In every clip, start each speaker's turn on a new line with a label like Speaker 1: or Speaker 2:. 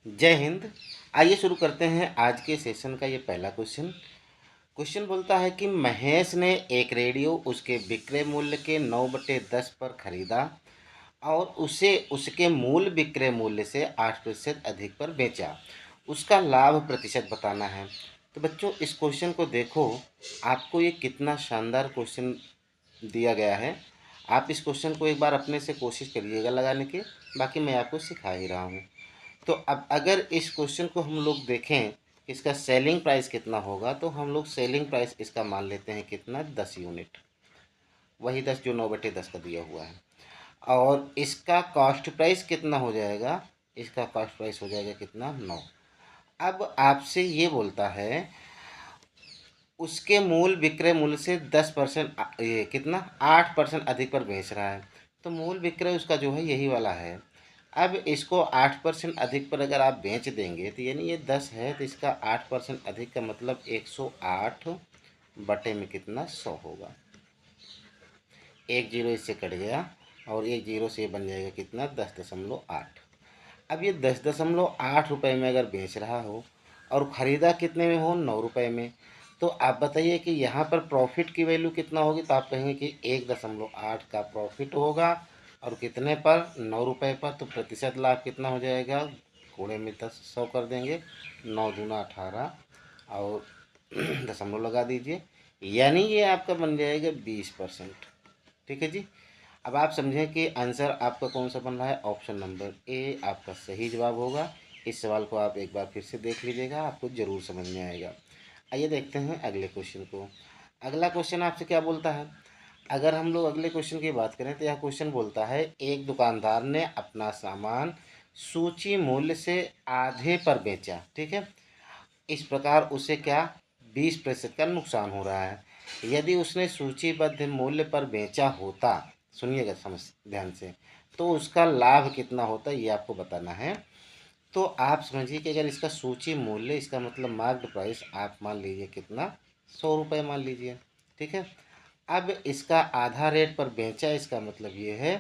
Speaker 1: जय हिंद। आइए शुरू करते हैं आज के सेशन का ये पहला क्वेश्चन। क्वेश्चन बोलता है कि महेश ने एक रेडियो उसके विक्रय मूल्य के 9/10 पर खरीदा और उसे उसके मूल विक्रय मूल्य से 8% अधिक पर बेचा। उसका लाभ प्रतिशत बताना है। तो बच्चों इस क्वेश्चन को देखो, आपको ये कितना शानदार क्वेश्चन दिया गया है। आप इस क्वेश्चन को एक बार अपने से कोशिश करिएगा लगाने की, बाकी मैं आपको सिखा ही रहा हूँ। तो अब अगर इस क्वेश्चन को हम लोग देखें कि इसका सेलिंग प्राइस कितना होगा, तो हम लोग सेलिंग प्राइस इसका मान लेते हैं कितना, 10 यूनिट। वही 10 जो 9/10 का दिया हुआ है। और इसका कॉस्ट प्राइस कितना हो जाएगा, इसका कॉस्ट प्राइस हो जाएगा कितना, 9। अब आपसे ये बोलता है उसके मूल विक्रय मूल्य से 10%, ये कितना, 8% अधिक पर बेच रहा है। तो मूल विक्रय उसका जो है यही वाला है। अब इसको 8% अधिक पर अगर आप बेच देंगे तो यानी ये 10 है, तो इसका 8% अधिक का मतलब 108 बटे में कितना, 100 होगा। एक जीरो इससे कट गया और एक जीरो से ये बन जाएगा कितना, 10.8। अब ये 10.8 रुपये में अगर बेच रहा हो और ख़रीदा कितने में हो, 9 रुपये में, तो आप बताइए कि यहाँ पर प्रॉफिट की वैल्यू कितना होगी। तो आप कहेंगे कि 1.8 का प्रॉफिट होगा और कितने पर, 9 रुपये पर। तो प्रतिशत लाभ कितना हो जाएगा, गुणे में 10 100 कर देंगे, 9 दूना 18 और दशमलव लगा दीजिए, यानी ये आपका बन जाएगा 20%। ठीक है जी। अब आप समझें कि आंसर आपका कौन सा बन रहा है, ऑप्शन नंबर ए आपका सही जवाब होगा। इस सवाल को आप एक बार फिर से देख लीजिएगा, आपको ज़रूर समझ में आएगा। आइए देखते हैं अगले क्वेश्चन को। अगला क्वेश्चन आपसे क्या बोलता है। अगर हम लोग अगले क्वेश्चन की बात करें तो यह क्वेश्चन बोलता है एक दुकानदार ने अपना सामान सूची मूल्य से आधे पर बेचा। ठीक है, इस प्रकार उसे क्या, 20% का नुकसान हो रहा है। यदि उसने सूचीबद्ध मूल्य पर बेचा होता, सुनिएगा समझ ध्यान से, तो उसका लाभ कितना होता ये आपको बताना है। तो आप समझिए कि अगर इसका सूची मूल्य, इसका मतलब मार्केट प्राइस, आप मान लीजिए कितना, 100 रुपये मान लीजिए। ठीक है, अब इसका आधा रेट पर बेचा, इसका मतलब ये है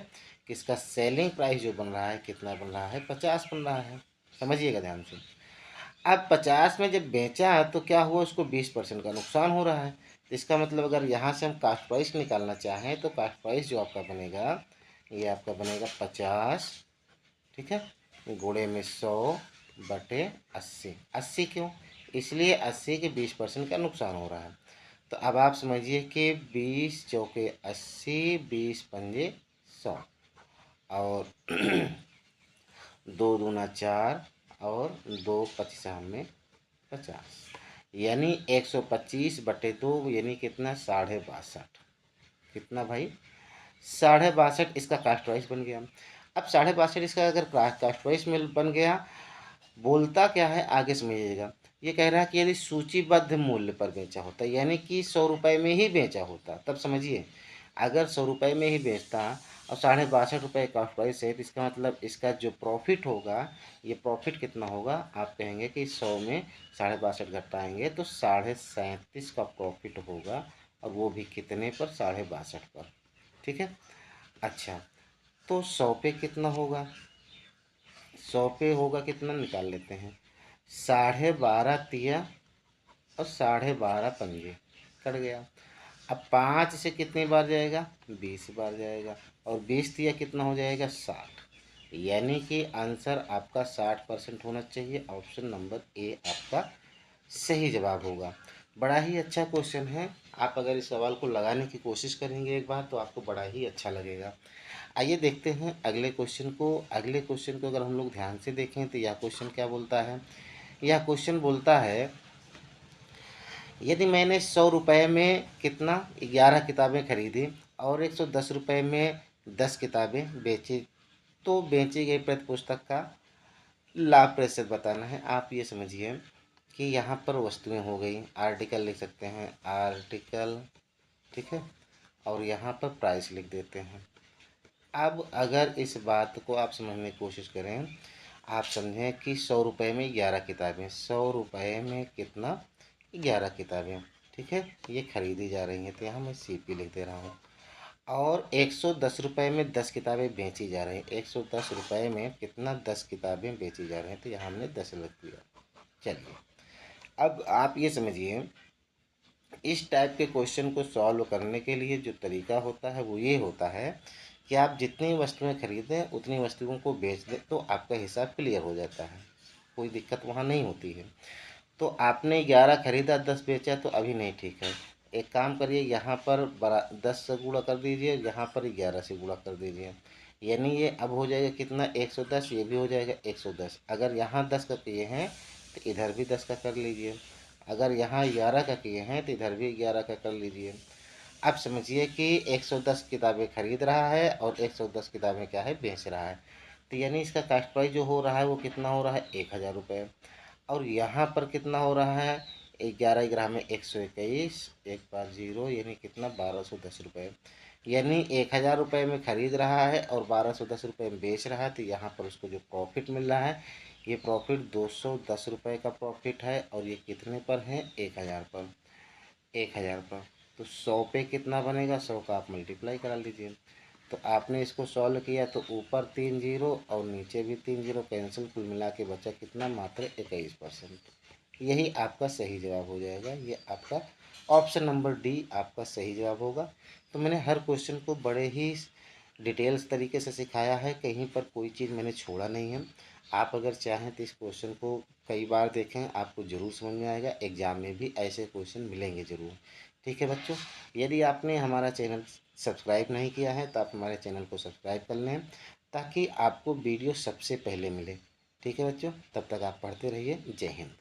Speaker 1: कि इसका सेलिंग प्राइस जो बन रहा है कितना बन रहा है, 50 बन रहा है। समझिएगा ध्यान से। अब 50 में जब बेचा तो क्या हुआ, उसको 20% का नुकसान हो रहा है। तो इसका मतलब अगर यहाँ से हम कास्ट प्राइस निकालना चाहें तो कास्ट प्राइस जो आपका बनेगा, ये आपका बनेगा 50, ठीक है, गुणे में 100/80। 80 क्यों, इसलिए 80 के 20% का नुकसान हो रहा है। तो अब आप समझिए कि 20 चौके 80, 20 पंजे 100 और 2 दूना 4 और 2 25 में 50, यानी 125/2, यानी कितना, 62.5। कितना भाई, 62.5 इसका कास्ट प्राइस बन गया। अब 62.5 इसका अगर कास्ट प्राइस में बन गया, बोलता क्या है आगे समझिएगा। ये कह रहा है कि यदि सूचीबद्ध मूल्य पर बेचा होता, यानी कि 100 रुपये में ही बेचा होता, तब समझिए। अगर 100 रुपये में ही बेचता और 62.5 रुपये कास्ट प्राइस है, तो इसका मतलब इसका जो प्रॉफिट होगा, ये प्रॉफिट कितना होगा, आप कहेंगे कि 100 में 62.5 घटाएंगे तो 37.5 का प्रॉफिट होगा, और वो भी कितने पर, 62.5 पर। ठीक है, अच्छा, तो 100 पे कितना होगा, 100 पे होगा कितना, निकाल लेते हैं। 12.5 और 12.5 कट गया। अब 5 से कितनी बार जाएगा, 20 बार जाएगा, और 20 कितना हो जाएगा, 60। यानी कि आंसर आपका 60% होना चाहिए। ऑप्शन नंबर ए आपका सही जवाब होगा। बड़ा ही अच्छा क्वेश्चन है। आप अगर इस सवाल को लगाने की कोशिश करेंगे एक बार, तो आपको बड़ा ही अच्छा लगेगा। आइए देखते हैं अगले क्वेश्चन को। अगले क्वेश्चन को अगर हम लोग ध्यान से देखें तो यह क्वेश्चन क्या बोलता है। यह क्वेश्चन बोलता है यदि मैंने 100 रुपये में कितना, 11 किताबें खरीदी और 110 रुपये में 10 किताबें बेची, तो बेची गई प्रति पुस्तक का लाभ प्रतिशत बताना है। आप ये समझिए कि यहाँ पर वस्तुएं हो गई, आर्टिकल लिख सकते हैं, आर्टिकल, ठीक है, और यहाँ पर प्राइस लिख देते हैं। अब अगर इस बात को आप समझने की कोशिश करें, आप समझें कि 100 रुपये में 11 किताबें, 100 रुपये में कितना, 11 किताबें, ठीक है, ये खरीदी जा रही हैं। तो यहाँ मैं CP लिख दे रहा हूँ। और 110 रुपये में 10 किताबें बेची जा रही हैं। 110 रुपये में कितना, 10 किताबें बेची जा रही हैं, तो यहाँ हमने 10 लिख दिया। चलिए, अब आप ये समझिए, इस टाइप के क्वेश्चन को सॉल्व करने के लिए जो तरीका होता है वो ये होता है कि आप जितनी वस्तुएं खरीदें उतनी वस्तुओं को बेच दें, तो आपका हिसाब क्लियर हो जाता है, कोई दिक्कत वहाँ नहीं होती है। तो आपने 11 खरीदा, 10 बेचा, तो अभी नहीं ठीक है। एक काम करिए, यहाँ पर 10 से गुणा कर दीजिए, यहाँ पर 11 से गुणा कर दीजिए, यानी ये अब हो जाएगा कितना, 110। ये भी हो जाएगा 110। अगर यहाँ 10 का किए हैं तो इधर भी 10 का कर लीजिए। अगर यहाँ 11 का किए हैं तो इधर भी 11 का कर लीजिए। अब समझिए कि 110 किताबें खरीद रहा है और 110 किताबें क्या है, बेच रहा है। तो यानी इसका कास्ट प्राइस जो हो रहा है वो कितना हो रहा है, 1000 रुपये। और यहाँ पर कितना हो रहा है, 11 में 121, एक बार जीरो, यानी कितना, 1210 रुपये। यानी 1000 रुपये में खरीद रहा है और 1210 रुपये में बेच रहा है, तो यहाँ पर उसको जो प्रॉफिट मिल रहा है, ये प्रॉफिट 210 रुपये का प्रॉफिट है। और ये कितने पर है, 1000 पर, 1000 पर। तो 100 पे कितना बनेगा, 100 का आप मल्टीप्लाई करा लीजिए। तो आपने इसको सॉल्व किया तो ऊपर 3 जीरो और नीचे भी 3 जीरो कैंसिल, कुल मिला के बचा कितना, मात्र 21%। यही आपका सही जवाब हो जाएगा। ये आपका ऑप्शन नंबर डी आपका सही जवाब होगा। तो मैंने हर क्वेश्चन को बड़े ही डिटेल्स तरीके से सिखाया है, कहीं पर कोई चीज़ मैंने छोड़ा नहीं है। आप अगर चाहें तो इस क्वेश्चन को कई बार देखें, आपको ज़रूर समझ में आएगा। एग्ज़ाम में भी ऐसे क्वेश्चन मिलेंगे ज़रूर। ठीक है बच्चों, यदि आपने हमारा चैनल सब्सक्राइब नहीं किया है तो आप हमारे चैनल को सब्सक्राइब कर लें, ताकि आपको वीडियो सबसे पहले मिले। ठीक है बच्चों, तब तक आप पढ़ते रहिए। जय हिंद।